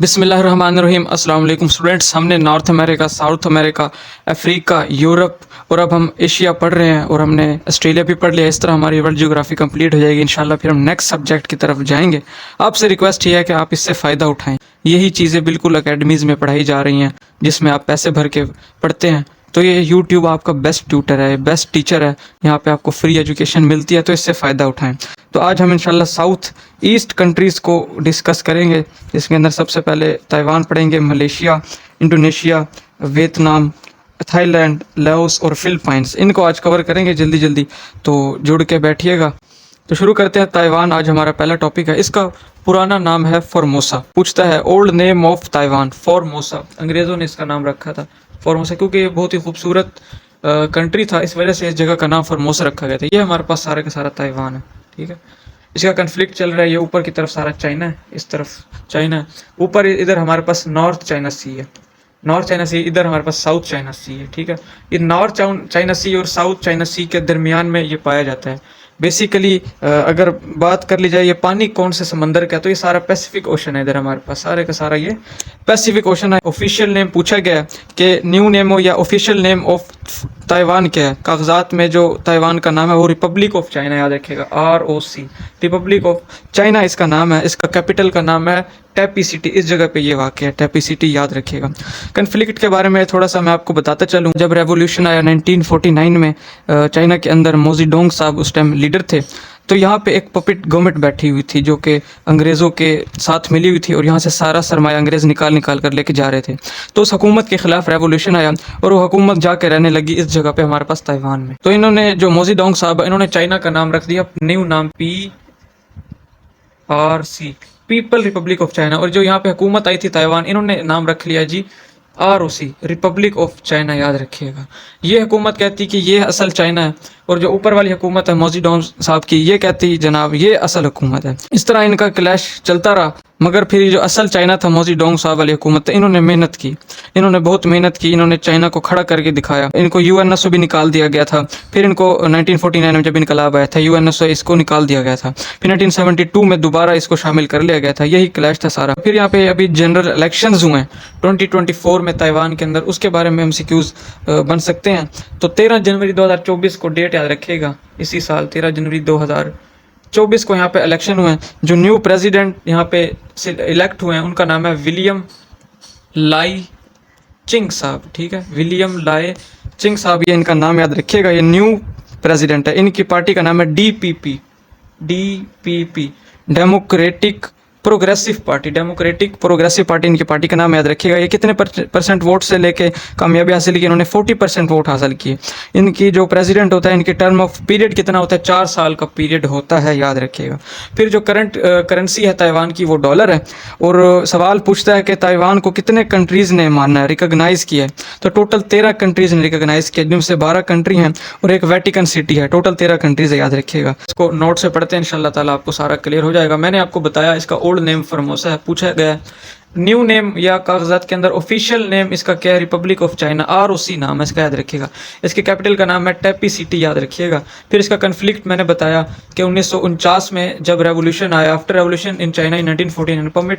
बिस्मिल्लाहिर्रहमानिर्रहीम अस्सलाम वालेकुम स्टूडेंट्स। हमने north America, south America, Africa, Europe और अब हम एशिया पढ़ रहे हैं और हमने ऑस्ट्रेलिया भी पढ़ लिया। इस तरह हमारी वर्ल्ड ज्योग्राफी कंप्लीट हो जाएगी इंशाल्लाह। फिर हम नेक्स्ट सब्जेक्ट की तरफ जाएंगे। आपसे रिक्वेस्ट ये है कि आप इससे फ़ायदा उठाएं। यही चीज़ें बिल्कुल अकेडमीज़ में पढ़ाई जा रही हैं जिसमें आप पैसे भर के पढ़ते हैं। तो ये यूट्यूब आपका बेस्ट ट्यूटर है, बेस्ट टीचर है। यहाँ पे आपको फ्री एजुकेशन मिलती है, तो इससे फ़ायदा उठाएं। तो आज हम इंशाल्लाह साउथ ईस्ट कंट्रीज़ को डिस्कस करेंगे, जिसके अंदर सबसे पहले ताइवान पढ़ेंगे, Malaysia, Indonesia, Vietnam, Thailand, Laos और फिलीपींस। इनको आज कवर करेंगे जल्दी जल्दी, तो जुड़ के बैठिएगा। तो शुरू करते हैं। ताइवान आज हमारा पहला टॉपिक है। इसका पुराना नाम है फॉर्मोसा। पूछता है old name of Taiwan, Formosa. अंग्रेज़ों ने इसका नाम रखा था फॉर्मोसा, क्योंकि ये बहुत ही खूबसूरत कंट्री था, इस वजह से इस जगह का नाम फॉर्मोसा रखा गया था। ये हमारे पास सारा का सारा ताइवान है, ठीक है। इसका कन्फ्लिक्ट चल रहा है। ये ऊपर की तरफ सारा चाइना है, इस तरफ चाइना है। ऊपर इधर हमारे पास नॉर्थ चाइना सी है, नॉर्थ चाइना सी। इधर हमारे पास साउथ चाइना सी है, ठीक है। ये नॉर्थ चाइना सी और साउथ चाइना सी के दरमियान में ये पाया जाता है। बेसिकली अगर बात कर ली जाए ये पानी कौन से समंदर का है, तो ये सारा पैसिफिक ओशन है। इधर हमारे पास सारे का सारा ये पैसिफिक ओशन है। ऑफिशियल नेम पूछा गया कि न्यू नेम हो या ऑफिशियल नेम ऑफ ताइवान क्या है। कागजात में जो ताइवान का नाम है वो रिपब्लिक ऑफ चाइना, याद रखिएगा, ROC, रिपब्लिक ऑफ चाइना इसका नाम है। इसका कैपिटल का नाम है टैपी सिटी। इस जगह पे ये वाक़ है, टैपी सिटी, याद रखिएगा। कन्फ्लिक्ट के बारे में थोड़ा सा मैं आपको बताता चलूँ। जब रेवोल्यूशन आया 1949 में, चाइना के अंदर मोजीडोंग साहब उस टाइम लीडर थे। तो यहाँ पे एक पपेट गवर्नमेंट बैठी हुई थी जो कि अंग्रेज़ों के साथ मिली हुई थी, और यहाँ से सारा सरमाया अंग्रेज़ निकाल निकाल कर लेके जा रहे थे। तो उस हुकूमत के ख़िलाफ़ रेवोल्यूशन आया और वो हुकूमत जाके रहने लगी इस जगह पे हमारे पास ताइवान में। तो इन्होंने जो मोजीडोंग साहब, इन्होंने चाइना का नाम रख दिया न्यू नाम PRC, people Republic of China. और जो यहाँ पे हुकूमत आई थी ताइवान, इन्होंने नाम रख लिया जी ROC, रिपब्लिक ऑफ चाइना, याद रखिएगा। ये हुकूमत कहती कि ये असल चाइना है, और जो ऊपर वाली हुकूमत है मोजीडोंग साहब की, ये कहती जनाब ये असल हुकूमत है। इस तरह इनका क्लैश चलता रहा। मगर फिर जो असल चाइना था, मोजीडोंग साहब वाली हुकूमत, इन्होंने मेहनत की, इन्होंने बहुत मेहनत की। इन्होंने चाइना को खड़ा करके दिखाया। इनको UNSO भी निकाल दिया गया था। फिर इनको 1949 में जब इनकलाब आया था, UNSO इसको निकाल दिया गया था। फिर 1972 में दोबारा इसको शामिल कर लिया गया था। यही क्लैश था सारा। फिर यहाँ पे अभी जनरल इलेक्शंस हुए हैं 2024 में ताइवान के अंदर, उसके बारे में MCQs बन सकते हैं। तो 13 जनवरी 2024 को डेट याद रखिएगा। इसी साल 13 जनवरी 2024 को यहाँ पे इलेक्शन हुए हैं। जो न्यू प्रेसिडेंट यहाँ पे इलेक्ट हुए हैं उनका नाम है विलियम लाई चिंग साहब, ठीक है। विलियम लाई चिंग साहब, ये इनका नाम याद रखिएगा। ये न्यू प्रेसिडेंट है। इनकी पार्टी का नाम है DPP, democratic progressive party, democratic progressive party इनकी पार्टी का नाम याद रखिएगा। ये कितने परसेंट वोट से लेके कामयाबी हासिल की? इन्होंने 40% वोट हासिल किए। इनकी जो प्रेसिडेंट होता है, इनकी टर्म ऑफ पीरियड कितना होता है? 4 साल का पीरियड होता है, याद रखिएगा। फिर जो करंट करेंसी है ताइवान की, वो डॉलर है। और सवाल पूछता है कि ताइवान को कितने कंट्रीज़ ने माना है, रिकॉग्नाइज़ किया है? तो टोटल 13 कंट्रीज़ ने रिकॉग्नाइज़ किया, जिनमें से 12 कंट्री हैं और एक वेटिकन सिटी है। टोटल 13 कंट्रीज़ है, याद रखिएगा। इसको नोट से पढ़ते हैं, इंशाल्लाह ताला आपको सारा क्लियर हो जाएगा। मैंने आपको बताया इसका ओल्ड नेम फॉर्मोसा है। पूछा गया न्यू नेम या कागजात के अंदर ऑफिशियल नेम इसका क्या है? रिपब्लिक ऑफ चाइना, ROC नाम है इसका, याद रखिएगा। इसके कैपिटल का नाम है टैपी सिटी, याद रखिएगा। फिर इसका कन्फ्लिक्ट मैंने बताया कि 1949 में जब रेवोल्यूशन आया, after revolution in China in 1949,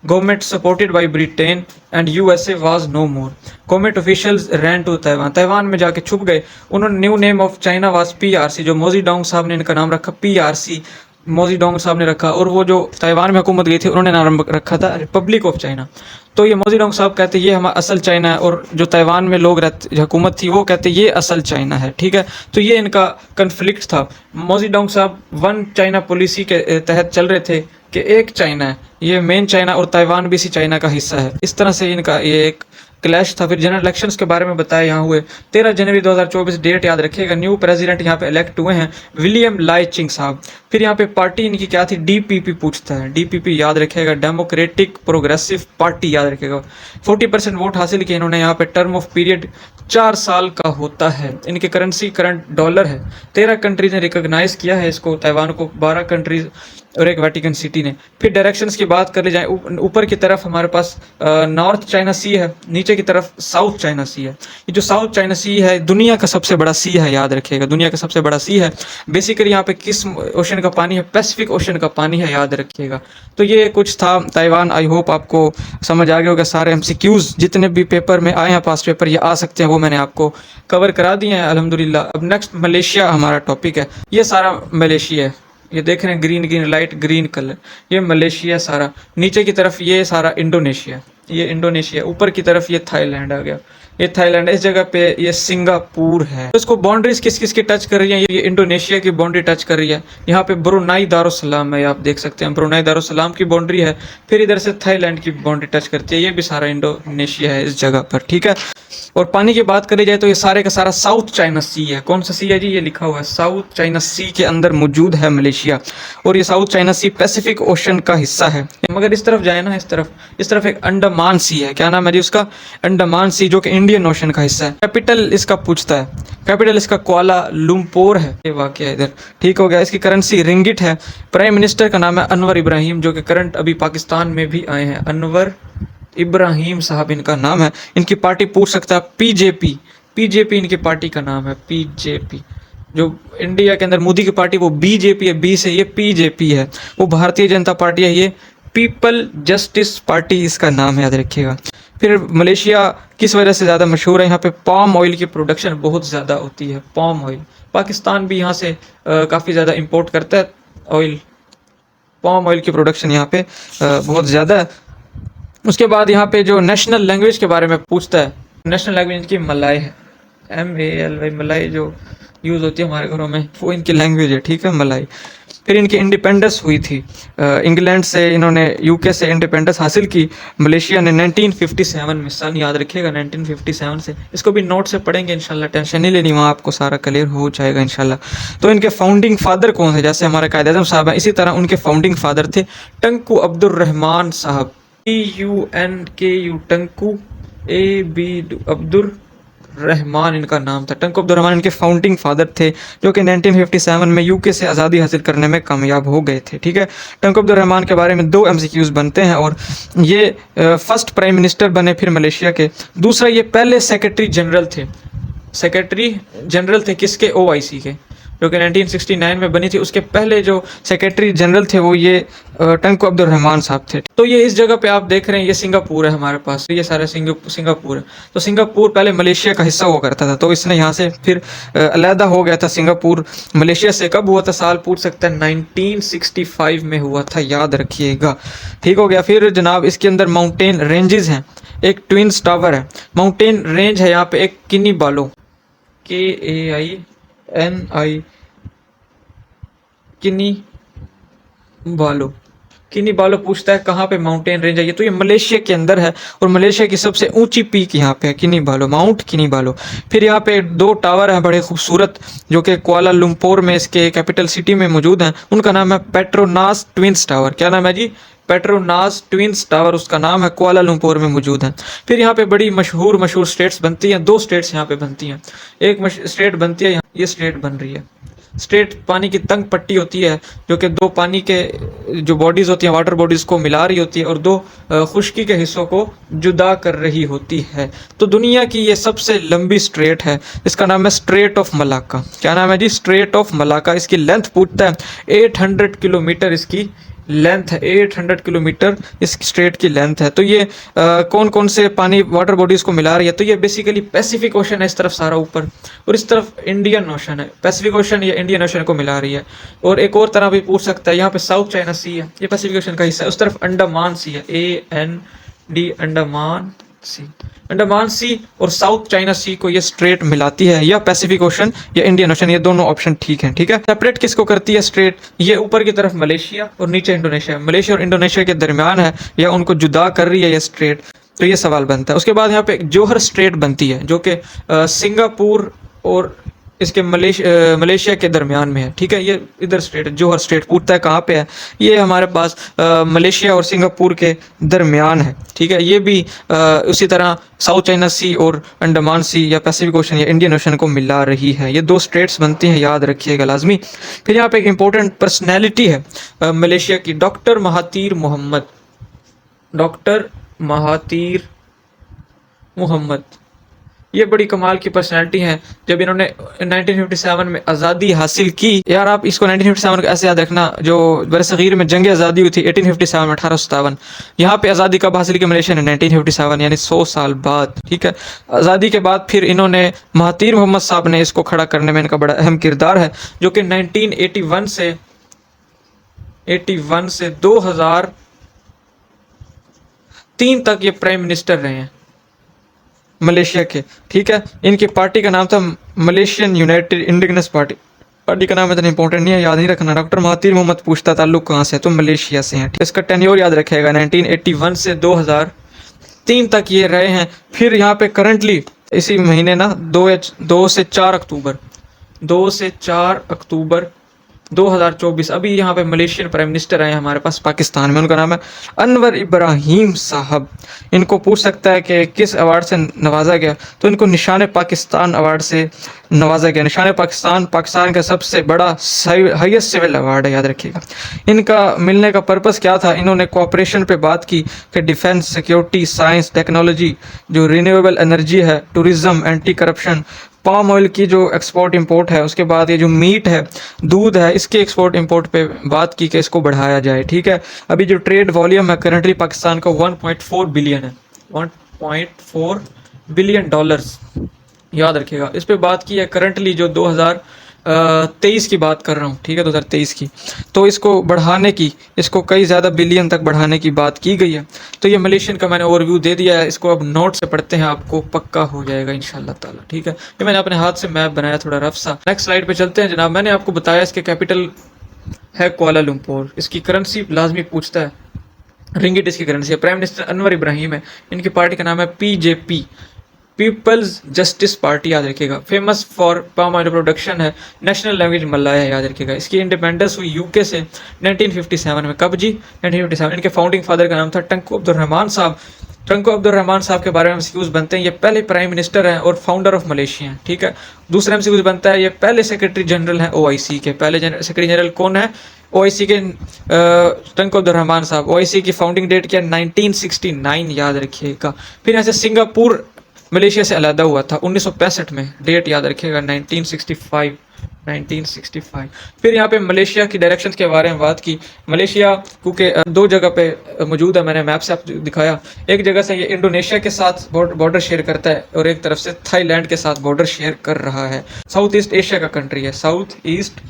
government supported by Britain and USA was no more. Government officials ran to Taiwan. Taiwan में जाके छुप गए। उन्होंने new name of China was PRC, जो मोजीडोंग साहब ने इनका नाम रखा PRC, मोजीडोंग साहब ने रखा। और वो जो ताइवान में हुकूमत गई थी, उन्होंने नाम रखा था रिपब्लिक ऑफ चाइना। तो ये मोजीडोंग साहब कहते ये हमारा असल चाइना है, और जो ताइवान में लोग रहते, जो हुकूमत थी, वो कहते ये असल चाइना है, ठीक है। तो ये इनका कन्फ्लिक्ट था। मोजीडोंग साहब वन चाइना पॉलिसी के तहत चल रहे थे कि एक चाइना है, ये मेन चाइना, और ताइवान भी इसी चाइना का हिस्सा है। इस तरह से इनका ये एक क्लैश था। फिर जनरल इलेक्शंस के बारे में बताया यहाँ हुए 13 जनवरी 2024, डेट याद रखिएगा। न्यू प्रेसिडेंट यहाँ पे इलेक्ट हुए हैं विलियम लाई चिंग साहब। फिर यहाँ पे पार्टी इनकी क्या थी? DPP पूछता है। DPP याद रखिएगा, डेमोक्रेटिक प्रोग्रेसिव पार्टी, याद रखिएगा। 40% वोट हासिल किए इन्होंने। यहाँ पे टर्म ऑफ पीरियड 4 साल का होता है। इनकी करेंसी करंट डॉलर है। 13 कंट्रीज ने रिकॉग्नाइज किया है इसको, ताइवान को, 12 कंट्रीज और एक वेटिकन सिटी ने। फिर डायरेक्शंस की बात कर ली जाए, ऊपर की तरफ हमारे पास नॉर्थ चाइना सी है, नीचे की तरफ साउथ चाइना सी है। ये जो साउथ चाइना सी है दुनिया का सबसे बड़ा सी है, याद रखिएगा, दुनिया का सबसे बड़ा सी है। बेसिकली यहाँ पे किस ओशन ओशन का पानी है, पैसिफिक ओशन का पानी है, याद रखिएगा। तो ये कुछ था ताइवान। आई होप आपको समझ आ गया होगा। सारे एमसीक्यूज जितने भी पेपर में आए हैं, पास्ट पेपर ये आ सकते हैं, वो मैंने आपको कवर करा दिए हैं अल्हम्दुलिल्लाह। अब नेक्स्ट मलेशिया हमारा टॉपिक है। ये सारा मलेशिया है, ये देख रहे हैं green green light green colour, ये मलेशिया सारा। नीचे की तरफ ये सारा इंडोनेशिया, ये इंडोनेशिया। ऊपर की तरफ ये थाईलैंड आ गया, ये थाईलैंड। इस जगह पे ये सिंगापुर है। तो इसको बाउंड्रीज किस किस की टच कर रही है? ये इंडोनेशिया की बाउंड्री टच कर रही है। यहाँ पे ब्रुनाई दारुसलाम है, आप देख सकते हैं ब्रुनाई दारुसलाम की बाउंड्री है। फिर इधर से थाईलैंड की बाउंड्री टच करती है, ये भी सारा इंडोनेशिया है इस जगह पर, ठीक है। और पानी की बात करी जाए तो ये सारे का सारा साउथ चाइना सी है। कौन सा सी है जी? ये लिखा हुआ है साउथ चाइना सी के अंदर मौजूद है मलेशिया। और ये साउथ चाइना सी पैसिफिक ओशन का हिस्सा है। मगर इस तरफ जाए ना, इस तरफ एक अंडमान सी है। क्या नाम है जी उसका? अंडमान सी, जो कि इंडियन ओशन का हिस्सा है। कैपिटल इसका पूछता है, कैपिटल इसका कुआला लुम्पुर है। ये वाकया इधर ठीक हो गया। इसकी करेंसी रिंगिट है। प्राइम मिनिस्टर का नाम है अनवर इब्राहिम, जो कि करंट अभी पाकिस्तान में भी आए हैं। अनवर इब्राहिम साहब इनका नाम है। इनकी पार्टी पूछ सकता है पीजेपी, पीजेपी इनकी पार्टी का नाम है, पीजेपी। जो इंडिया के अंदर मोदी की पार्टी वो बीजेपी है, बी से, ये पीजेपी है। वो भारतीय जनता पार्टी है, ये पीपल जस्टिस पार्टी इसका नाम है, याद रखिएगा। फिर मलेशिया किस वजह से ज़्यादा मशहूर है? यहाँ पे पाम ऑयल की प्रोडक्शन बहुत ज़्यादा होती है। पाम ऑयल पाकिस्तान भी यहाँ से काफ़ी ज़्यादा इंपोर्ट करता है ऑयल। पाम ऑयल की प्रोडक्शन यहाँ पे बहुत ज़्यादा है। उसके बाद यहाँ पे जो नेशनल लैंग्वेज के बारे में पूछता है, नेशनल लैंग्वेज की मलाई है, MALY, मलाई जो यूज़ होती है हमारे घरों में, वो इनकी लैंग्वेज है, ठीक है, मलाई। फिर इनकी इंडिपेंडेंस हुई थी इंग्लैंड से। इन्होंने UK से इंडिपेंडेंस हासिल की मलेशिया ने 1957 में। सन याद रखिएगा 1957 से। इसको भी नोट से पढ़ेंगे इंशाल्लाह, टेंशन नहीं लेनी, वहाँ आपको सारा क्लियर हो जाएगा इंशाल्लाह। तो इनके फाउंडिंग फादर कौन थे? जैसे हमारे कायद-ए-आज़म साहब हैं, इसी तरह उनके फाउंडिंग फादर थे टंकू अब्दुर रहमान साहब, TUNKU, टंकू, AB अब्दुर रहमान इनका नाम था। टंकू अब्दुर रहमान इनके फाउंडिंग फादर थे, जो कि 1957 में UK से आज़ादी हासिल करने में कामयाब हो गए थे, ठीक है। टंकू अब्दुर रहमान के बारे में 2 MCQs बनते हैं। और ये फर्स्ट प्राइम मिनिस्टर बने फिर मलेशिया के। दूसरा, ये पहले सेक्रेटरी जनरल थे। सेक्रेटरी जनरल थे किसके? OIC के, जो कि 1969 में बनी थी। उसके पहले जो सेक्रेटरी जनरल थे वो ये टंकू अब्दुल रहमान साहब थे। तो ये इस जगह पे आप देख रहे हैं, ये सिंगापुर है हमारे पास, ये सारा सिंगापुर है। तो सिंगापुर पहले मलेशिया का हिस्सा हुआ करता था, तो इसने यहाँ से फिर अलहदा हो गया था सिंगापुर मलेशिया से। कब हुआ था? साल पूछ सकता है, 1965 में हुआ था, याद रखिएगा, ठीक हो गया। फिर जनाब इसके अंदर माउंटेन रेंजेस हैं, एक ट्विंस टावर है, माउंटेन रेंज है यहाँ पे, एक किनीबालो, KAINI, किनीबालो पूछता है कहाँ पे माउंटेन रेंज है? ये तो ये मलेशिया के अंदर है, और मलेशिया की सबसे ऊंची पीक यहाँ पे है, किनीबालो, माउंट किनीबालो। फिर यहाँ पे 2 टावर हैं बड़े खूबसूरत, जो कि कुआला लुम्पुर में, इसके कैपिटल सिटी में मौजूद हैं। उनका नाम है पेट्रोनास ट्विंस टावर। क्या नाम है जी? पेट्रोनास ट्विंस टावर उसका नाम है, कुआला लुम्पुर में मौजूद है। फिर यहाँ पे बड़ी मशहूर स्टेट्स बनती हैं। 2 स्टेट्स यहाँ पे बनती हैं। एक स्टेट बनती है, ये स्टेट बन रही है। स्टेट पानी की तंग पट्टी होती है, जो कि 2 पानी के जो बॉडीज़ होती हैं, वाटर बॉडीज़ को मिला रही होती है, और 2 खुश्की के हिस्सों को जुदा कर रही होती है। तो दुनिया की ये सबसे लंबी स्ट्रेट है, इसका नाम है स्ट्रेट ऑफ मलाक्का। क्या नाम है जी? Strait of Malacca. इसकी लेंथ पूछता है 800 किलोमीटर इसकी लेंथ है, 800 किलोमीटर इस स्ट्रेट की लेंथ है। तो ये कौन कौन से पानी वाटर बॉडीज़ को मिला रही है? तो ये बेसिकली पैसिफिक ओशन है इस तरफ सारा ऊपर, और इस तरफ इंडियन ओशन है। पैसिफिक ओशन या इंडियन ओशन को मिला रही है। और एक और तरह भी पूछ सकता है, यहाँ पे साउथ चाइना सी है, ये पैसिफिक ओशन का हिस्सा है। उस तरफ अंडमान सी है, AND, अंडमान सी। अंडमान सी और साउथ चाइना सी को ये स्ट्रेट मिलाती है, या पैसिफिक ओशन या इंडियन ओशन, ये दोनों ऑप्शन ठीक हैं, ठीक है। सेपरेट किसको करती है स्ट्रेट? ये ऊपर की तरफ मलेशिया और नीचे इंडोनेशिया, मलेशिया और इंडोनेशिया के दरमियान है, या उनको जुदा कर रही है ये स्ट्रेट? तो ये सवाल बनता है। उसके बाद यहाँ पे जोहर स्ट्रेट बनती है, जो कि सिंगापुर और इसके मलेशिया के दरमियान में है, ठीक है। ये इधर स्टेट है, जोहर स्टेट। पूछता है कहाँ पे है? ये हमारे पास मलेशिया और सिंगापुर के दरमियान है, ठीक है। ये भी उसी तरह साउथ चाइना सी और अंडमान सी या पैसिफिक ओशन या इंडियन ओशन को मिला रही है। ये 2 स्टेट्स बनती हैं, याद रखिएगा लाजमी। फिर यहाँ पे एक इम्पोर्टेंट पर्सनैलिटी है मलेशिया की, doctor Mahathir Mohammad. Doctor Mahathir Mohammad, ये बड़ी कमाल की पर्सनैलिटी है। जब इन्होंने 1957 में आज़ादी हासिल की, यार आप इसको 1957 को ऐसे याद रखना, जो बरसगीर में जंग आज़ादी हुई थी 1857 में, 1857, यहाँ पे आज़ादी कब हासिल की मलेशिया ने? 1957, यानी 100 साल बाद। ठीक है, आज़ादी के बाद फिर इन्होंने महातीर मोहम्मद साहब ने इसको खड़ा करने में इनका बड़ा अहम किरदार है, जो कि 1981 से 2003 तक ये प्राइम मिनिस्टर रहे हैं मलेशिया के। ठीक है, इनकी पार्टी का नाम था Malaysian United indigenous party. Party का नाम इतना इंपॉर्टेंट नहीं है, याद नहीं रखना। डॉक्टर महातीर मोहम्मद पूछता ताल्लुक कहाँ से है, तो मलेशिया से हैं। इसका टेन्योर याद रखेगा, 1981 से 2003 तक ये रहे हैं। फिर यहाँ पे करंटली इसी महीने ना 2 से 4 अक्टूबर 2024 अभी यहाँ पे मलेशियन प्राइम मिनिस्टर आए हमारे पास पाकिस्तान में। उनका नाम है अनवर इब्राहिम साहब। इनको पूछ सकता है कि किस अवार्ड से नवाजा गया, तो इनको निशान पाकिस्तान अवार्ड से नवाजा गया। निशान पाकिस्तान पाकिस्तान का सबसे बड़ा हाईएस्ट सिविल अवार्ड है, याद रखिएगा। इनका मिलने का पर्पस क्या था? इन्होंने कोऑपरेशन पे बात की कि डिफेंस, सिक्योरिटी, साइंस, टेक्नोलॉजी, जो रिन्यूएबल एनर्जी है, tourism, anti corruption, palm oil की जो एक्सपोर्ट इंपोर्ट है, उसके बाद ये जो मीट है, दूध है, इसके एक्सपोर्ट इंपोर्ट पे बात की कि इसको बढ़ाया जाए। ठीक है, अभी जो ट्रेड वॉल्यूम है करंटली पाकिस्तान का 1.4 बिलियन है, 1.4 बिलियन डॉलर्स, याद रखिएगा। इस पे बात की है करंटली जो 2023 की बात कर रहा हूँ, ठीक है, 2023 की। तो इसको बढ़ाने की, इसको कई ज़्यादा बिलियन तक बढ़ाने की बात की गई है। तो ये मलेशियन का मैंने ओवरव्यू दे दिया है, इसको अब नोट से पढ़ते हैं, आपको पक्का हो जाएगा इंशाल्लाह ताला। ठीक है, ये मैंने अपने हाथ से मैप बनाया, थोड़ा रफ सा। नेक्स्ट स्लाइड पे चलते हैं जनाब। मैंने आपको बताया इसके कैपिटल है कुआलालंपुर। इसकी करेंसी लाजमी पूछता है, रिंगिट इसकी करेंसी है। प्राइम मिनिस्टर अनवर इब्राहिम है, इनकी पार्टी का नाम है पीजेपी, पीपल्स जस्टिस पार्टी, याद रखिएगा। Famous for palm oil production है, नेशनल लैंग्वेज मलाया है, याद रखिएगा। इसकी इंडिपेंडेंस हुई यूके से 1957 में। कब जी? 1957। इनके फाउंडिंग फादर का नाम था टंकू अब्दुल रहमान साहब। टंकू अब्दुल रहमान साहब के बारे में एमसीक्यूज बनते हैं, ये पहले प्राइम मिनिस्टर हैं और फाउंडर ऑफ मलेशिया हैं। ठीक है, दूसरा एमसीक्यूज बनता है, ये पहले सेक्रेटरी जनरल हैं ओआईसी के। पहले सेक्रेटरी जनरल कौन है? ओआईसी के टंकू अब्दुल रहमान साहब। ओआईसी की फाउंडिंग डेट क्या? 1969, याद रखिएगा। फिर यहाँ से सिंगापुर मलेशिया से अलहदा हुआ था 1965 में, डेट याद रखिएगा 1965। फिर यहाँ पे मलेशिया की डायरेक्शंस के बारे में बात की। मलेशिया क्योंकि दो जगह पे मौजूद है, मैंने मैप से आपको दिखाया। एक जगह से ये इंडोनेशिया के साथ बॉर्डर शेयर करता है और एक तरफ से थाईलैंड के साथ बॉर्डर शेयर कर रहा है। साउथ ईस्ट एशिया का कंट्री है, साउथ ईस्ट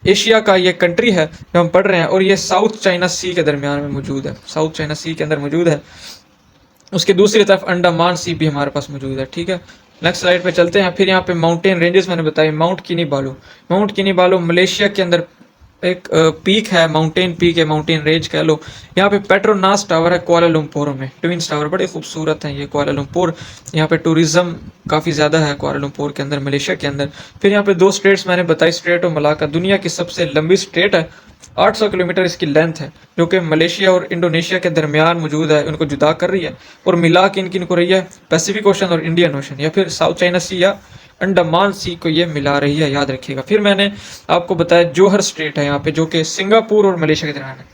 एशिया का ये कंट्री है जो हम पढ़ रहे हैं, और ये साउथ चाइना सी के दरमियान में मौजूद है, साउथ चाइना सी के अंदर मौजूद है। उसके दूसरी तरफ अंडमान सी भी हमारे पास मौजूद है। ठीक है, नेक्स्ट स्लाइड पे चलते हैं। फिर यहाँ पे माउंटेन रेंजेस मैंने बताए। माउंट किनीबालो मलेशिया के अंदर एक पीक है, माउंटेन पीक है, माउंटेन रेंज कह लो। यहाँ पे पेट्रोनास टावर है कुआलालंपुर में, ट्विंस टावर, बड़े खूबसूरत हैं ये कुआलालंपुर। यहाँ पे टूरिज्म काफ़ी ज़्यादा है कुआलालंपुर के अंदर, मलेशिया के अंदर। फिर यहाँ पे दो स्टेट्स मैंने बताई, स्ट्रेट ऑफ मलाक्का, दुनिया की सबसे लंबी स्टेट है, 800 किलोमीटर इसकी लेंथ है, जो कि मलेशिया और इंडोनेशिया के दरमियान मौजूद है, उनको जुदा कर रही है। और मिला के इनकी इनको रही है पैसिफिक ओशन और इंडियन ओशन, या फिर साउथ चाइना सी या अंडमान सी को ये मिला रही है, याद रखिएगा। फिर मैंने आपको बताया जोहर स्टेट है यहाँ पे, जो कि सिंगापुर और मलेशिया के दरमियान है।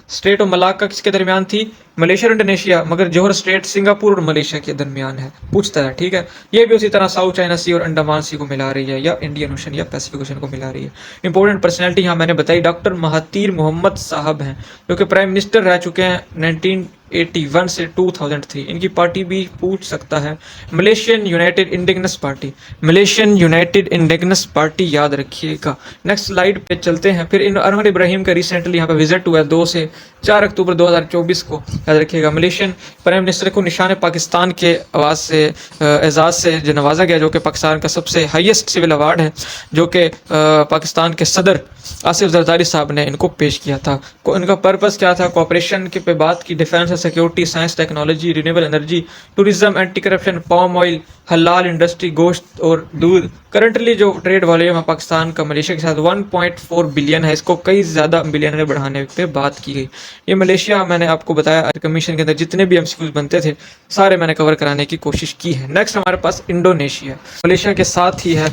स्टेट ऑफ मलाक्का किसके दरमियान थी? मलेशिया और इंडोनेशिया, मगर जोहर स्टेट सिंगापुर और मलेशिया के दरमियान है, पूछता है। ठीक है, ये भी उसी तरह साउथ चाइना सी और अंडमान सी को मिला रही है, या इंडियन ओशन या पैसिफिक ओशन को मिला रही है। इंपॉर्टेंट पर्सनैलिटी यहाँ मैंने बताई, डॉक्टर महातीर मोहम्मद साहब हैं, जो कि प्राइम मिनिस्टर रह चुके हैं 1981 से 2003। इनकी पार्टी भी पूछ सकता है, Malaysian United indigenous party, Malaysian United indigenous party, याद रखिएगा। नेक्स्ट स्लाइड पे चलते हैं। फिर अनवर इब्राहिम का रिसेंटली यहाँ पे विजिट हुआ है 2 से 4 अक्टूबर 2024 को, याद रखिएगा। मलेशियन प्राइम मिनिस्टर को निशान पाकिस्तान के आवाज़ से एजाज़ से जो नवाजा गया, जो कि पाकिस्तान का सबसे हाईएस्ट सिविल अवार्ड है, जो कि पाकिस्तान के सदर आसिफ जरदारी साहब ने इनको पेश किया था। इनका पर्पस क्या था? कोऑपरेशन के पे बात की, defence, security, science, technology, renewable energy, tourism, anti corruption, palm oil, हलाल इंडस्ट्री, गोश्त और दूध। करंटली जो ट्रेड वॉल्यूम है पाकिस्तान का मलेशिया के साथ 1.4 बिलियन है, इसको कई ज़्यादा बिलियन में बढ़ाने पे बात की गई। ये मलेशिया, मैंने आपको बताया कमीशन के अंदर जितने भी एमसीक्यूज बनते थे सारे मैंने कवर कराने की कोशिश की है। नेक्स्ट हमारे पास इंडोनेशिया, मलेशिया के साथ ही है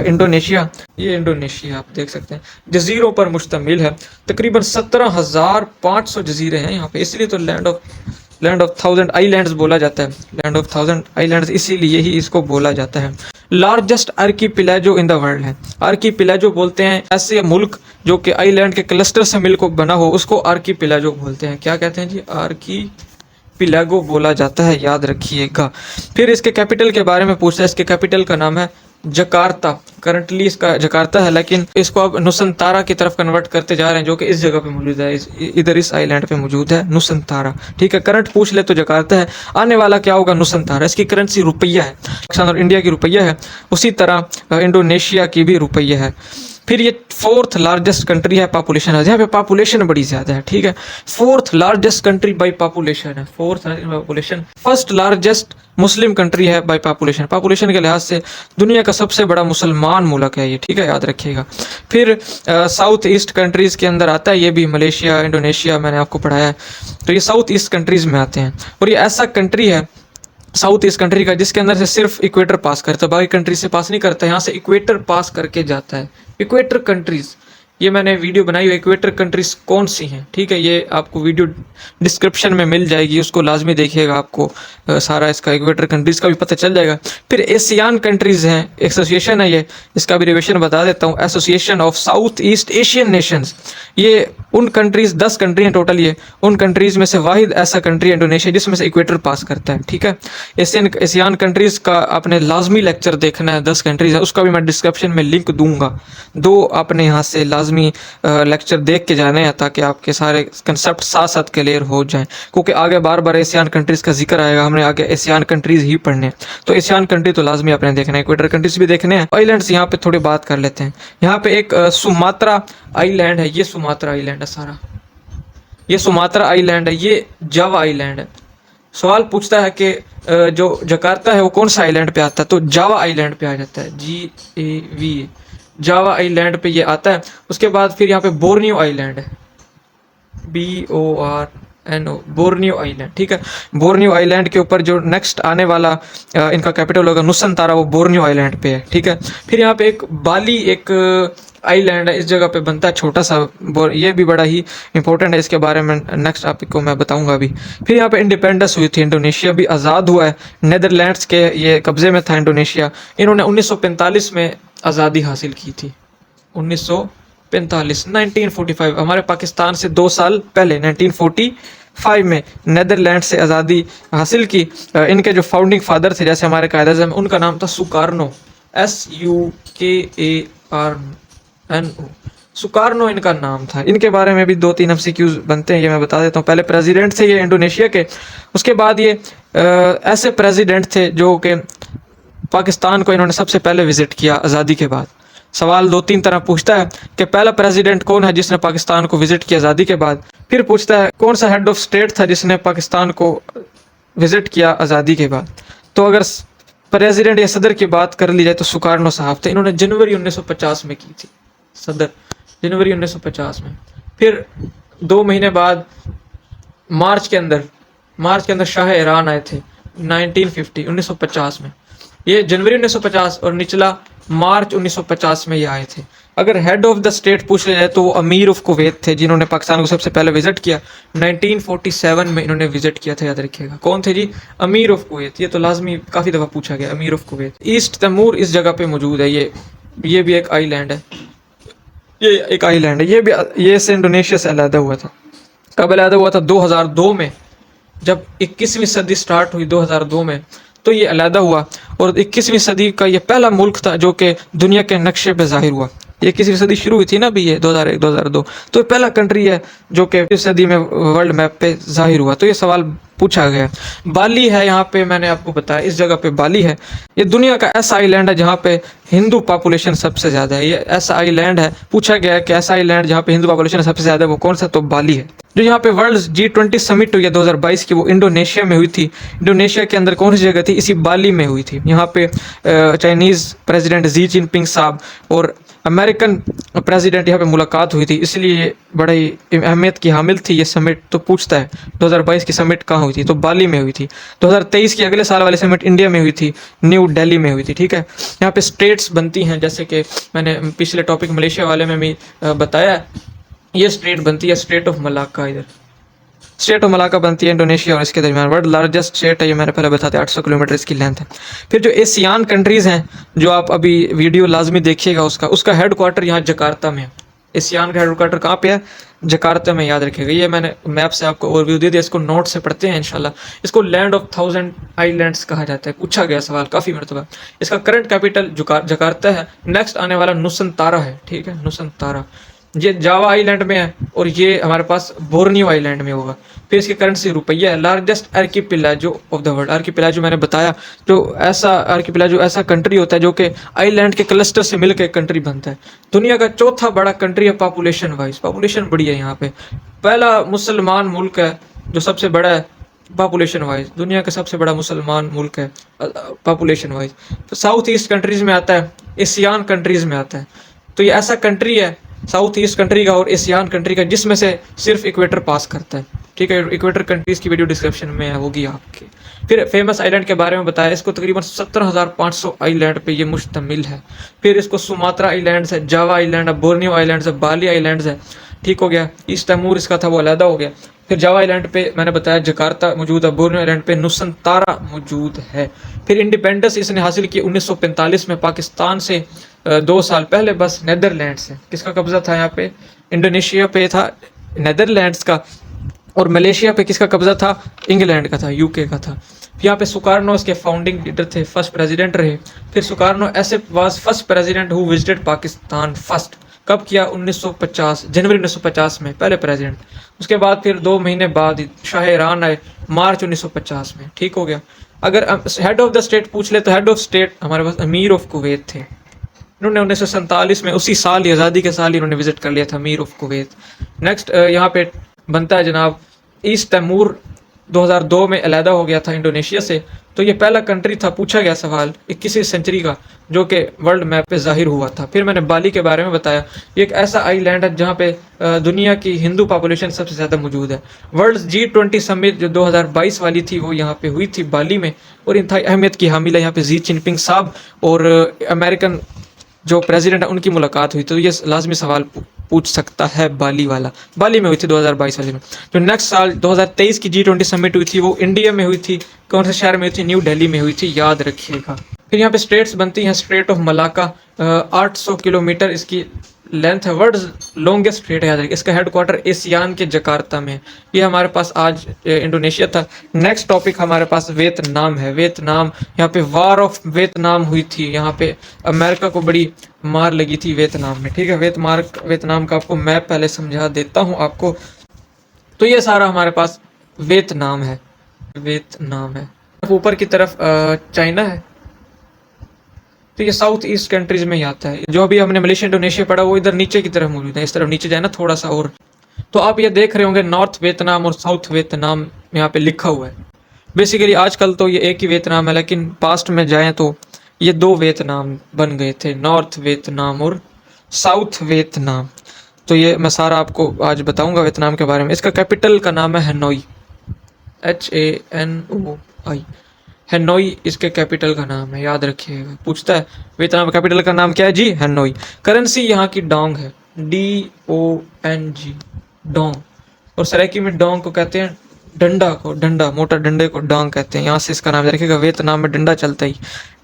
इंडोनेशिया। ये इंडोनेशिया आप देख सकते हैं, जजीरों पर मुश्तमिल है, तकरीबन 17,500 जजीरे हैं यहाँ पे, इसलिए तो land of land of 1000 islands बोला जाता है, लैंड ऑफ 1000 आइलैंड्स इसीलिए ही इसको बोला जाता है। लार्जेस्ट आर्कीपिलाजो इन द वर्ल्ड है, आर्कीपिलाजो बोलते हैं ऐसे मुल्क जो कि आइलैंड के क्लस्टर से मिलकर बना हो, उसको आर्कीपिलाजो बोलते हैं। क्या कहते हैं जी? आर्कीपिलागो बोला जाता है, याद रखिएगा। फिर इसके कैपिटल के बारे में पूछता है, इसके कैपिटल का नाम है जकार्ता। करंटली इसका जकार्ता है, लेकिन इसको अब नुसंतारा की तरफ कन्वर्ट करते जा रहे हैं, जो कि इस जगह पे मौजूद है, इधर इस आइलैंड पे मौजूद है नुसंतारा। ठीक है, करंट पूछ ले तो जकार्ता है, आने वाला क्या होगा? नुसंतारा। इसकी करेंसी रुपया है, पाकिस्तान और इंडिया की रुपया है, उसी तरह इंडोनेशिया की भी रुपया है। फिर ये 4th लार्जेस्ट कंट्री है पॉपुलेशन है, यहाँ पे पॉपुलेशन बड़ी ज़्यादा है। ठीक है, 4th largest country by population है, 4th population. 1st largest Muslim country है बाई पॉपुलेशन, पॉपुलेशन के लिहाज से दुनिया का सबसे बड़ा मुसलमान मुल्क है ये। ठीक है, याद रखिएगा। फिर साउथ ईस्ट कंट्रीज़ के अंदर आता है ये भी, मलेशिया, इंडोनेशिया मैंने आपको पढ़ाया है, तो ये साउथ ईस्ट कंट्रीज़ में आते हैं। और ये ऐसा कंट्री है साउथ ईस्ट कंट्री का जिसके अंदर से सिर्फ इक्वेटर पास करता है, बाकी कंट्री से पास नहीं करता, यहाँ से इक्वेटर पास करके जाता है। इक्वेटर कंट्रीज, ये मैंने वीडियो बनाई हुई, इक्वेटर कंट्रीज कौन सी हैं। ठीक है, ये आपको वीडियो डिस्क्रिप्शन में मिल जाएगी, उसको लाजमी देखिएगा, आपको सारा इसका इक्वेटर कंट्रीज का भी पता चल जाएगा। फिर एशियान कंट्रीज हैं, एसोसिएशन है ये, इसका भी रिविजन बता देता हूँ, association of south east Asian Nations. ये उन कंट्रीज 10 कंट्री हैं टोटल, ये उन कंट्रीज में से वाहिद ऐसा कंट्री है इंडोनेशिया जिसमें से इक्वेटर पास करता है। ठीक है, एशियन कंट्रीज का आपने लाजमी लेक्चर देखना है, 10 कंट्रीज है, उसका भी मैं डिस्क्रिप्शन में लिंक दूंगा। 2 आपने यहाँ से लाजमी लेक्चर देख के जाने हैं ताकि आपके सारे कंसेप्ट साथ साथ क्लियर हो जाएं, क्योंकि आगे बार बार एशियन कंट्रीज का जिक्र आएगा, हमने आगे एशियन कंट्रीज ही पढ़ने हैं, तो एशियन कंट्री तो लाजमी आपने देखना है, इक्वेटर कंट्रीज भी देखने हैं। आइलैंड्स यहाँ पे थोड़ी बात कर लेते हैं। यहाँ पे एक सुमात्रा आइलैंड है, ये सुमात्रा आइलैंड है सारा, ये सुमात्रा आइलैंड है, ये जावा आइलैंड है। सवाल पूछता है कि जो जकार्ता है वो कौन सा आइलैंड पे आता है, तो जावा आइलैंड पे आ जाता है, GAV, जावा आइलैंड पे ये आता है। उसके बाद फिर यहाँ पे बोर्नियो आइलैंड है, BORNO, बोर्नियो आइलैंड। ठीक है, बोर्नियो आइलैंड के ऊपर जो नेक्स्ट आने वाला इनका कैपिटल होगा नुसंतारा, वो बोर्नियो आइलैंड पे है। ठीक है, फिर यहाँ पे एक बाली एक आइलैंड है, इस जगह पे बनता है छोटा सा, ये भी बड़ा ही इंपॉर्टेंट है, इसके बारे में नेक्स्ट टॉपिक को मैं बताऊंगा अभी। फिर यहाँ पे इंडिपेंडेंस हुई थी, इंडोनेशिया भी आज़ाद हुआ है, नेदरलैंड्स के ये कब्जे में था इंडोनेशिया। इन्होंने 1945 में आज़ादी हासिल की थी, 1945 हमारे पाकिस्तान से 2 साल पहले 1945 में नेदरलैंड से आज़ादी हासिल की। इनके जो फाउंडिंग फादर थे, जैसे हमारे कायद-ए-आज़म, उनका नाम था सुकार्नो, SUKARNO, सुकार्नो इनका नाम था। इनके बारे में भी 2-3 MCQs बनते हैं, ये मैं बता देता हूँ। पहले प्रेसिडेंट थे ये इंडोनेशिया के, उसके बाद ये ऐसे प्रेसिडेंट थे जो कि पाकिस्तान को इन्होंने सबसे पहले विजिट किया आज़ादी के बाद। सवाल 2-3 तरह पूछता है कि पहला प्रेसिडेंट कौन है जिसने पाकिस्तान को विजिट किया आज़ादी के बाद। फिर पूछता है कौन सा हेड ऑफ स्टेट था जिसने पाकिस्तान को विजिट किया आज़ादी के बाद। तो अगर प्रेसिडेंट या सदर की बात कर ली जाए तो सुकार्नो साहब थे, इन्होंने जनवरी 1950 में की थी सदर, जनवरी 1950 में। फिर 2 महीने बाद मार्च के अंदर शाह ईरान आए थे 1950 में, ये जनवरी 1950 और निचला मार्च 1950 में ये आए थे। अगर हेड ऑफ द स्टेट पूछ लिया जाए तो वो अमीर ऑफ कुवैत थे जिन्होंने पाकिस्तान को सबसे पहले विजिट किया, 1947 में इन्होंने विजिट किया था, याद रखिएगा। कौन थे जी? अमीर ऑफ कुवैत, ये तो लाजमी काफ़ी दफ़ा पूछा गया, अमीर ऑफ कुवैत। ईस्ट तैमूर इस जगह पे मौजूद है, ये भी एक आइलैंड है, ये एक आइलैंड है, ये भी ये से इंडोनेशिया से अलहदा हुआ था। कब अलहदा हुआ था? 2002 में, जब 21वीं सदी स्टार्ट हुई 2002 में, तो ये अलहदा हुआ। और 21वीं सदी का ये पहला मुल्क था जो कि दुनिया के नक्शे पे जाहिर हुआ। ये 21वीं सदी शुरू हुई थी ना अभी, ये 2001-2002, तो ये पहला कंट्री है जो कि इस सदी में वर्ल्ड मैप पे जाहिर हुआ। तो ये सवाल पूछा गया। बाली है यहाँ पे, मैंने आपको बताया इस जगह पे बाली है। ये दुनिया का ऐसा आइलैंड है जहाँ पे हिंदू पॉपुलेशन सबसे ज़्यादा है। ये ऐसा आइलैंड है, पूछा गया है कि ऐसा आइलैंड जहाँ पे हिंदू पॉपुलेशन सबसे ज़्यादा है वो कौन सा, तो बाली है। जो यहाँ पे वर्ल्ड G20 समिट हुई है 2022 की, वो इंडोनेशिया में हुई थी। इंडोनेशिया के अंदर कौन सी जगह थी? इसी बाली में हुई थी। यहाँ पे चाइनीज़ प्रेसिडेंट जी जिनपिंग साहब और अमेरिकन प्रेसिडेंट यहाँ पे मुलाकात हुई थी, इसलिए बड़ा ही अहमियत की हामिल थी ये समिट। तो पूछता है 2022 की समिट कहाँ हुई थी, तो बाली में हुई थी। 2023 की अगले साल वाली समिट इंडिया में हुई थी, न्यू दिल्ली में हुई थी। ठीक है, यहाँ पे स्टेट्स बनती हैं, जैसे कि मैंने पिछले टॉपिक मलेशिया वाले में भी बताया, ये स्टेट बनती है स्टेट ऑफ मलाक्का। इधर स्टेट ऑफ मलाका बनती है इंडोनेशिया और इसके दरमियान। वर्ल्ड लार्जेस्ट स्टेट है ये, मैंने पहले बताते 800 किलोमीटर इसकी लेंथ है। फिर जो एशियान कंट्रीज़ हैं, जो आप अभी वीडियो लाजमी देखिएगा, उसका हेड क्वार्टर यहाँ जकार्ता में है। एशियान का हेड क्वार्टर कहाँ पे है? जकार्ता में, याद रखिएगा। ये मैंने मैप से आपको ओवरव्यू दे दिया, इसको नोट से पढ़ते हैं इंशाल्लाह। इसको लैंड ऑफ 1000 आइलैंड्स कहा जाता है, पूछा गया सवाल काफ़ी मरतबा। इसका करंट कैपिटल जकार्ता है। नेक्स्ट आने वाला नुसंतारा है, ठीक है, नुसंतारा। ये जावा आइलैंड में है और ये हमारे पास बोर्नियो आइलैंड में होगा। फिर इसकी करेंसी रुपया है। लार्जेस्ट आर्किपिलाजो ऑफ द वर्ल्ड, आर्किपिलाजो मैंने बताया, जो ऐसा आर्किपिलाजो ऐसा कंट्री होता है जो कि आइलैंड के क्लस्टर से मिलकर एक कंट्री बनता है। दुनिया का चौथा बड़ा कंट्री है पॉपुलेशन वाइज, पॉपुलेशन बड़ी है यहाँ पे। पहला मुसलमान मुल्क है जो सबसे बड़ा है पॉपुलेशन वाइज, दुनिया का सबसे बड़ा मुसलमान मुल्क है पॉपुलेशन वाइज। तो साउथ ईस्ट कंट्रीज में आता है, एशियान कंट्रीज में आता है। तो ये ऐसा कंट्री है साउथ ईस्ट कंट्री का और एशियान कंट्री का जिसमें से सिर्फ इक्वेटर पास करता है, ठीक है। इक्वेटर कंट्रीज की वीडियो डिस्क्रिप्शन में होगी आपके। फिर फेमस आइलैंड के बारे में बताया, इसको तकरीबन 17,500 आइलैंड पे ये मुश्तमिल है। फिर इसको सुमात्रा आइलैंड्स है, जावा आइलैंड है, बोर्नियो आइलैंड्स है, बाली आइलैंड्स है, ठीक हो गया। ईस्ट तैमूर इसका था वो अलहदा हो गया। फिर जावा आइलैंड पे मैंने बताया जकार्ता मौजूद है, बोर्नियो आइलैंड पे नुसंतारा मौजूद है। फिर इंडिपेंडेंस इसने हासिल की 1945 में पाकिस्तान से 2 साल पहले, बस नेदरलैंड से। किसका कब्जा था यहाँ पे? इंडोनेशिया पे था नेदरलैंड्स का, और मलेशिया पे किसका कब्जा था? इंग्लैंड का था, यूके का था। यहाँ पे सुकार्नो इसके फाउंडिंग लीडर थे, फर्स्ट प्रेसिडेंट रहे। फिर सुकार्नो ऐसे was first president who visited Pakistan first. कब किया? 1950, जनवरी 1950 में, पहले प्रेसिडेंट। उसके बाद फिर 2 महीने बाद शाह ईरान आए, मार्च 1950 में, ठीक हो गया। अगर हेड ऑफ द स्टेट पूछ ले तो हेड ऑफ स्टेट हमारे पास अमीर ऑफ कुवैत थे। इन्होंने 1947 में, उसी साल ही, आज़ादी के साल ही इन्होंने विजिट कर लिया था, अमीर ऑफ कुवैत। नेक्स्ट यहाँ पे बनता है जनाब ईस्ट तैमूर, 2002 में अलहदा हो गया था इंडोनेशिया से। तो ये पहला कंट्री था, पूछा गया सवाल 21वीं सेंचुरी का, जो कि वर्ल्ड मैप पे जाहिर हुआ था। फिर मैंने बाली के बारे में बताया, ये एक ऐसा आइलैंड है जहाँ पे दुनिया की हिंदू पॉपुलेशन सबसे ज़्यादा मौजूद है। वर्ल्ड G20 समिट जो 2022 वाली थी वो यहाँ पे हुई थी बाली में, और इंतहाई अहमियत की हामिल है यहाँ पे जी जिनपिंग साहब और अमेरिकन जो प्रेसिडेंट है उनकी मुलाकात हुई। तो ये लाजमी सवाल पूछ सकता है बाली वाला। बाली में हुई थी 2022 वाली में। जो नेक्स्ट साल 2023 की G20 समिट हुई थी वो इंडिया में हुई थी। कौन से शहर में हुई थी? न्यू दिल्ली में हुई थी, याद रखिएगा। फिर यहाँ पे स्टेट्स बनती हैं। स्ट्रेट ऑफ मलाका 800 किलोमीटर इसकी लेंथ है, वर्ल्ड लॉन्गेस्ट स्ट्रेट है, याद रखिए। इसका हेडक्वार्टर एशियान के जकार्ता में। ये हमारे पास आज इंडोनेशिया था। नेक्स्ट टॉपिक हमारे पास वियतनाम है। वियतनाम, यहाँ पे वार ऑफ वियतनाम हुई थी। यहाँ पे अमेरिका को बड़ी मार लगी थी वियतनाम में, ठीक है। वियतनाम का आपको मैप पहले समझा देता हूँ आपको। तो ये सारा हमारे पास वियतनाम है, वियतनाम है। ऊपर की तरफ चाइना है। तो ये साउथ ईस्ट कंट्रीज में ही आता है। जो अभी हमने मलेशिया इंडोनेशिया पढ़ा वो इधर नीचे की तरफ मौजूद है। इस तरफ नीचे जाए ना थोड़ा सा और, तो आप ये देख रहे होंगे नॉर्थ वियतनाम और साउथ वियतनाम यहाँ पे लिखा हुआ है। बेसिकली आजकल तो ये एक ही वियतनाम है, लेकिन पास्ट में जाएं तो ये 2 वियतनाम बन गए थे, नॉर्थ वियतनाम और साउथ वियतनाम। तो ये मैं सारा आपको आज बताऊंगा वियतनाम के बारे में। इसका कैपिटल का नाम है हैनोई, HANOI। हैनोई इसके कैपिटल का नाम है, याद रखिएगा। पूछता है वियतनाम कैपिटल का नाम क्या है जी? हैनोई। करेंसी यहाँ की डोंग है, DONG, डोंग। और सराइकी में डोंग को कहते हैं डंडा को, डंडा, मोटा डंडे को डोंग कहते हैं। यहाँ से इसका नाम रखिएगा। वियतनाम में डंडा चलता ही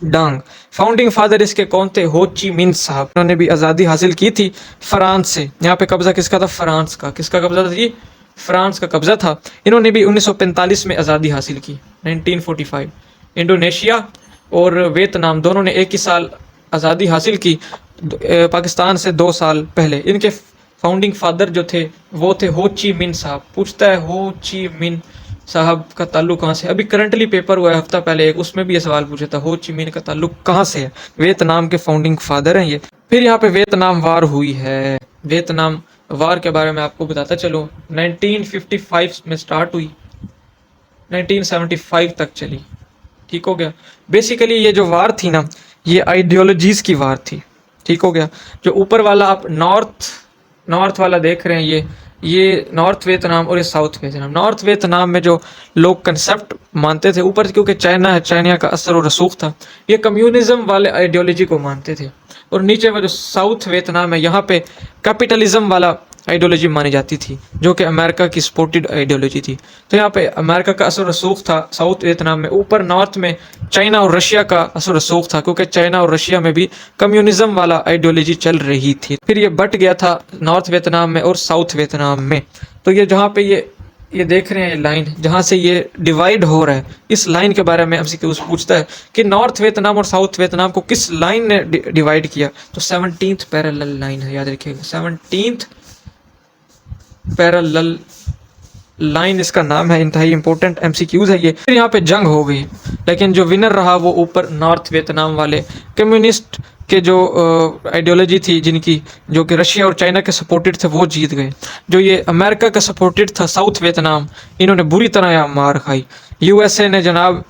डांग। फाउंडिंग फादर इसके कौन थे? हो ची मिन साहब। उन्होंने भी आज़ादी हासिल की थी फ्रांस से। यहाँ पे कब्जा किसका था? फ्रांस का। किसका कब्जा था जी? फ्रांस का कब्जा था। इन्होंने भी 1945 में आज़ादी हासिल की, 1945। इंडोनेशिया और वियतनाम दोनों ने एक ही साल आज़ादी हासिल की, पाकिस्तान से 2 साल पहले। इनके फाउंडिंग फादर जो थे वो थे हो ची मिन साहब। पूछता है हो ची मिन साहब का ताल्लुक कहाँ से? अभी करंटली पेपर हुआ है हफ्ता पहले एक, उसमें भी ये सवाल पूछा था, हो ची मिन का ताल्लुक कहाँ से है? वियतनाम के फाउंडिंग फादर हैं ये। फिर यहाँ पे वियतनाम वार हुई है। वियतनाम वार के बारे में आपको बताता चलो, 1955 में स्टार्ट हुई, 1975 तक चली, ठीक हो गया। बेसिकली ये जो वार थी ना, ये आइडियोलॉजीज की वार थी, ठीक हो गया। जो ऊपर वाला आप नॉर्थ वाला देख रहे हैं, ये नॉर्थ वियतनाम और ये साउथ वियतनाम। नॉर्थ वियतनाम में जो लोग कंसेप्ट मानते थे, ऊपर क्योंकि चाइना है, चाइना का असर और रसूख था, ये कम्युनिज्म वाले आइडियोलॉजी को मानते थे। और नीचे में जो साउथ वियतनाम है, यहाँ पे कैपिटलिज्म वाला आइडियोलॉजी मानी जाती थी, जो कि अमेरिका की सपोर्टेड आइडियोलॉजी थी। तो यहाँ पे अमेरिका का असर रसूख था साउथ वियतनाम में। ऊपर नॉर्थ में चाइना और रशिया का असर रसूख था, क्योंकि चाइना और रशिया में भी कम्युनिज्म वाला आइडियोलॉजी चल रही थी। फिर ये बट गया था नॉर्थ वियतनाम में और साउथ वियतनाम में। तो ये जहाँ पे ये देख रहे हैं, ये लाइन जहाँ से ये डिवाइड हो रहा है, इस लाइन के बारे में एमसीक्यूज पूछता है कि नॉर्थ वियतनाम और साउथ वियतनाम को किस लाइन ने डिवाइड किया। तो 17th पैरेलल लाइन है, याद रखिएगा 17th पैरेलल लाइन इसका नाम है। इंतहाई इंपॉर्टेंट एमसीक्यूज है ये। फिर यहाँ पे जंग हो गई, लेकिन जो विनर रहा वो ऊपर नॉर्थ वियतनाम वाले कम्युनिस्ट के जो आइडियोलॉजी थी जिनकी, जो कि रशिया और चाइना के सपोर्टेड थे, वो जीत गए। जो ये अमेरिका का सपोर्टेड था साउथ वियतनाम, इन्होंने बुरी तरह यहाँ मार खाई। यूएसए ने जनाब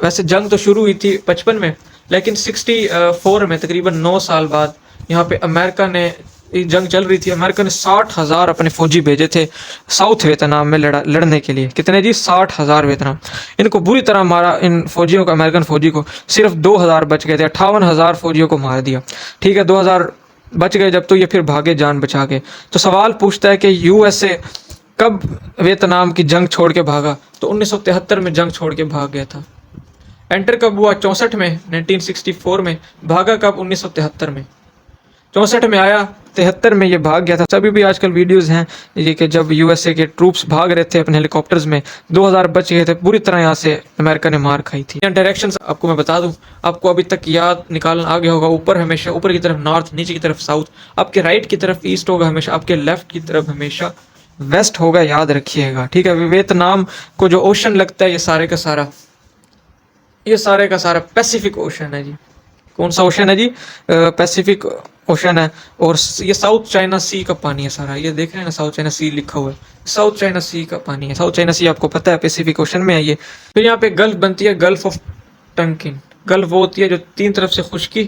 वैसे जंग तो शुरू हुई थी 55 में, लेकिन 64 में तकरीबन 9 साल बाद यहाँ पे अमेरिका ने, जंग चल रही थी, अमेरिका ने 60,000 अपने फौजी भेजे थे साउथ वियतनाम में लड़ने के लिए। कितने जी? 60,000 वियतनाम। इनको बुरी तरह मारा, इन फौजियों को, अमेरिकन फौजी को। सिर्फ 2,000 बच गए थे, 58,000 फौजियों को मार दिया। ठीक है, 2,000 बच गए जब, तो ये फिर भागे जान बचा के। तो सवाल पूछता है कि यूएसए कब वियतनाम की जंग छोड़ के भागा? तो 1973 में जंग छोड़ के भाग गया था। एंटर कब हुआ? 64 में, 1964 में। भागा कब? 1973 में। 64 में आया, 73 में ये भाग गया था। सभी भी आजकल वीडियोस हैं ये कि जब यूएसए के ट्रूप्स भाग रहे थे अपने हेलीकॉप्टर्स में, 2,000 बच गए थे। पूरी तरह यहाँ से अमेरिका ने मार खाई थी। डायरेक्शंस आपको मैं बता दूं, आपको अभी तक याद निकालना आ गया होगा। ऊपर हमेशा ऊपर की तरफ नॉर्थ, नीचे की तरफ साउथ, आपके राइट की तरफ ईस्ट होगा हमेशा, आपके लेफ्ट की तरफ हमेशा वेस्ट होगा, याद रखिएगा। ठीक है, वियतनाम को जो ओशन लगता है, ये सारे का सारा पैसिफिक ओशन है जी। कौन सा ओशन है जी? पैसिफिक ओशन है। और ये साउथ चाइना सी का पानी है सारा। ये देख रहे हैं ना, साउथ चाइना सी लिखा हुआ है, साउथ चाइना सी का पानी है। साउथ चाइना सी आपको पता है पैसिफिक ओशन में है ये। फिर यहाँ पे गल्फ बनती है, गल्फ ऑफ टंकिन। गल्फ वो होती है जो 3 तरफ से खुश्की,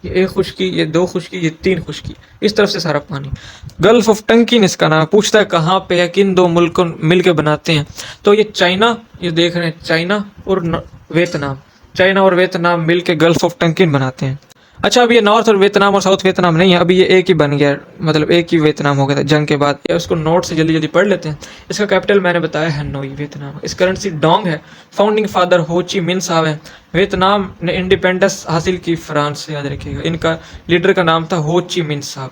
ये 1 खुश्की, ये 2 खुश्की, ये 3 खुश्की, इस तरफ से सारा पानी। गल्फ ऑफ टंकिन इसका नाम। पूछता है कहाँ पे है, किन 2 मुल्कों मिलकर बनाते हैं? तो ये चाइना, ये देख रहे हैं चाइना और वियतनाम, चाइना और वियतनाम मिलके गल्फ ऑफ टंकिन बनाते हैं। अच्छा, अब ये नॉर्थ और वियतनाम और साउथ वियतनाम नहीं है, अभी ये एक ही बन गया, मतलब एक ही वियतनाम हो गया था जंग के बाद। उसको नोट से जल्दी जल्दी पढ़ लेते हैं। इसका कैपिटल मैंने बताया हैनोई, वियतनाम। इस करेंसी डोंग है। फाउंडिंग फादर हो ची मिन साहब है। वियतनाम ने इंडिपेंडेंस हासिल की फ्रांस से, याद रखिएगा। इनका लीडर का नाम था हो ची मिन साहब।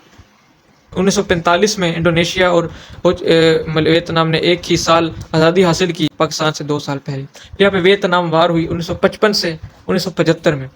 1945 में इंडोनेशिया और वियतनाम ने एक ही साल आज़ादी हासिल की, पाकिस्तान से 2 साल पहले। यहाँ पे वियतनाम वार हुई 1955 से 1975 में।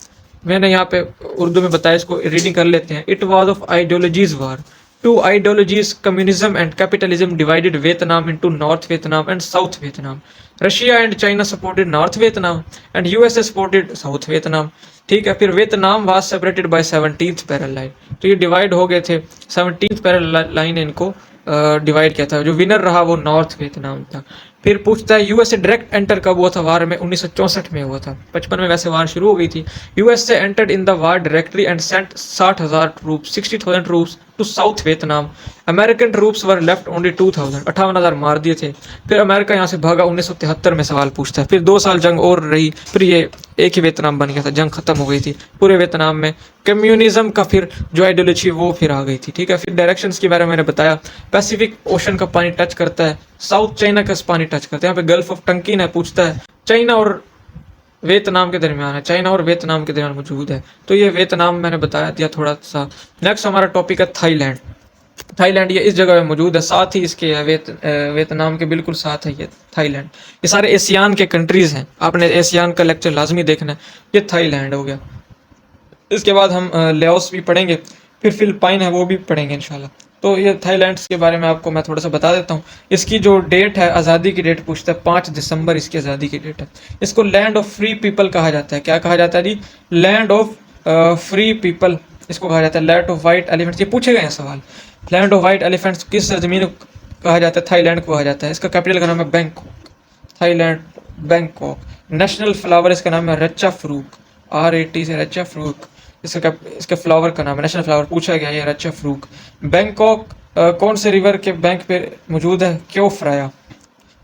मैंने यहाँ पे उर्दू में बताया, इसको रीडिंग कर लेते हैं। It was of ideologies war. 2 ideologies, communism and capitalism, divided Vietnam into North Vietnam and South Vietnam. Russia and China supported North Vietnam and USA supported South Vietnam. ठीक है, फिर Vietnam was separated by 17th parallel line. तो ये divide हो गए थे, 17th parallel line ने इनको डिवाइड किया था। जो विनर रहा वो नॉर्थ वियतनाम था। फिर पूछता है यूएसए डायरेक्ट एंटर कब हुआ था वार में? 1964 में हुआ था। 55 में वैसे वार शुरू हो गई थी। USA entered in the war directly and sent 60,000 troops, 60,000 troops to South Vietnam. American troops were left only 2,000, 58,000 मार दिए थे। फिर अमेरिका यहाँ से भागा। 1973 में सवाल पूछता है। फिर 2 साल जंग और रही, फिर ये एक ही वियतनाम बन गया था, जंग खत्म हो गई थी। पूरे वियतनाम में कम्युनिज्म का फिर जो आइडियोलॉजी वो फिर आ गई थी। ठीक है, फिर डायरेक्शंस के बारे में मैंने बताया। पैसिफिक ओशन का पानी टच करता है, साउथ चाइना का पानी टच करता है। यहाँ पे गल्फ ऑफ टंकिन है, पूछता है चाइना और वियतनाम के दरमियान है, चाइना और वियतनाम के दरमियान मौजूद है। तो ये वियतनाम मैंने बताया दिया थोड़ा सा। नेक्स्ट हमारा टॉपिक है थाईलैंड। थाईलैंड ये इस जगह में मौजूद है, साथ ही इसके वियतनाम के बिल्कुल साथ है ये थाईलैंड। ये सारे एशियान के कंट्रीज हैं, आपने एशियान का लेक्चर लाजमी देखना है। ये थाईलैंड हो गया। इसके बाद हम लाओस भी पढ़ेंगे, फिर फिलिपाइन है वो भी पढ़ेंगे इंशाल्लाह। तो ये थाईलैंड के बारे में आपको मैं थोड़ा सा बता देता हूँ। इसकी जो डेट है, आज़ादी की डेट पूछता है, 5 दिसंबर इसकी आज़ादी की डेट है। इसको लैंड ऑफ फ्री पीपल कहा जाता है। क्या कहा जाता है जी? लैंड ऑफ फ्री पीपल इसको कहा जाता है। लैंड ऑफ वाइट एलिफेंट्स, ये पूछे गए हैं सवाल। लैंड ऑफ वाइट एलिफेंट्स किस ज़मीन को कहा जाता है? थाईलैंड को कहा जाता है। इसका कैपिटल का नाम है Bangkok, Thailand Bangkok. National flower इसका नाम है रच्चा फ्रूक, RAT से रच्चा फ्रूक इसके फ्लावर का नाम है। नेशनल फ्लावर पूछा गया ये रच्चा फ्रूक। बैंकॉक कौन से रिवर के बैंक पे मौजूद है?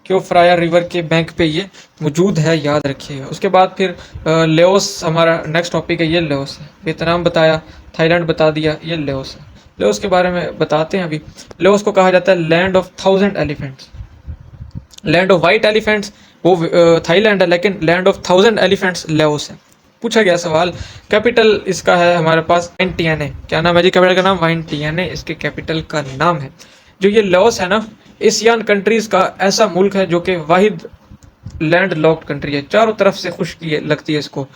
क्योफ्राया रिवर के बैंक पे ये मौजूद है, याद रखिएगा। उसके बाद फिर लाओस हमारा नेक्स्ट टॉपिक है। ये लाओस है। वियतनाम बताया, थाईलैंड बता दिया, ये लाओस है। लेओस के बारे में बताते हैं अभी। लेओस को कहा जाता है land of 1000 elephants. Land of white elephants वो थाईलैंड है, लेकिन लैंड ऑफ 1000 एलिफेंट्स लेओस है। पूछा गया सवाल, कैपिटल इसका है हमारे पास वाइंटियाने। क्या नाम है जी कैपिटल का नाम? वाइंटियाने इसके कैपिटल का नाम है। जो ये लेओस है ना, एशियन कंट्रीज का ऐसा मुल्क है जो कि वाहिद लैंड लॉक्ड कंट्री है, चारों तरफ से खुश्की लगती है इसको।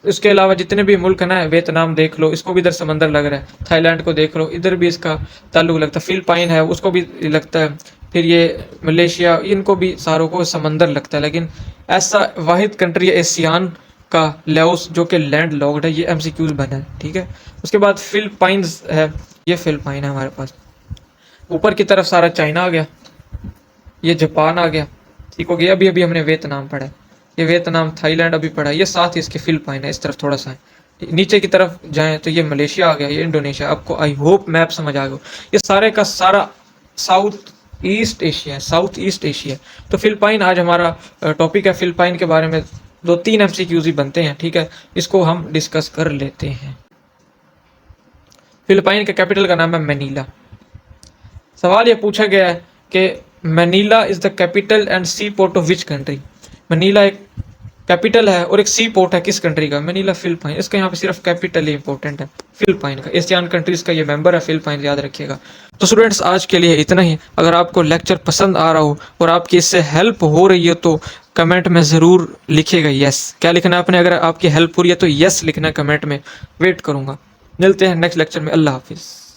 इसके अलावा जितने भी मुल्क है ना, वियतनाम देख लो, इसको भी इधर समंदर लग रहा है। थाईलैंड को देख लो, इधर भी इसका ताल्लुक लगता है। फिलिपाइन है, उसको भी लगता है। फिर ये मलेशिया, इनको भी सारों को समंदर लगता है। लेकिन ऐसा वाहिद कंट्री है एशियान का लेओस जो कि लैंड लॉक्ड है। ये एमसीक्यूज बना है, ठीक है। उसके बाद फिलिपाइंस है, ये फिलिपाइन है हमारे पास। ऊपर की तरफ सारा चाइना आ गया, ये जापान आ गया, ठीक हो गया। अभी अभी हमने वियतनाम पढ़ा है, ये वियतनाम, थाईलैंड अभी पढ़ा है, ये साथ ही इसके फिलिपाइन है, इस तरफ थोड़ा सा है। नीचे की तरफ जाएं तो ये मलेशिया आ गया, ये इंडोनेशिया। आपको आई होप मैप समझ आ गया। ये सारे का सारा साउथ ईस्ट एशिया है, साउथ ईस्ट एशिया। तो फिलिपाइन आज हमारा टॉपिक है। फिलिपाइन के बारे में 2-3 एमसीक्यूज ही बनते हैं, ठीक है। इसको हम डिस्कस कर लेते हैं। फिलिपाइन के कैपिटल का नाम है मैनीला। सवाल ये पूछा गया है कि Manila is the capital and sea port of which country. Manila एक कैपिटल है और एक सी पोर्ट है किस कंट्री का? मैनीला फिलिपाइन। इसका यहाँ पे सिर्फ कैपिटल ही इंपॉर्टेंट है, फिलिपाइन का। एशियन कंट्रीज का ये मेंबर है फिलिपाइन, याद रखिएगा। तो स्टूडेंट्स आज के लिए इतना ही। अगर आपको लेक्चर पसंद आ रहा हो और आपकी इससे हेल्प हो रही है तो कमेंट में ज़रूर लिखिएगा यस। क्या लिखना है आपने? अगर आपकी हेल्प हो रही है तो यस लिखना है कमेंट में, वेट करूँगा। मिलते हैं नेक्स्ट लेक्चर में। अल्लाह हाफिज़।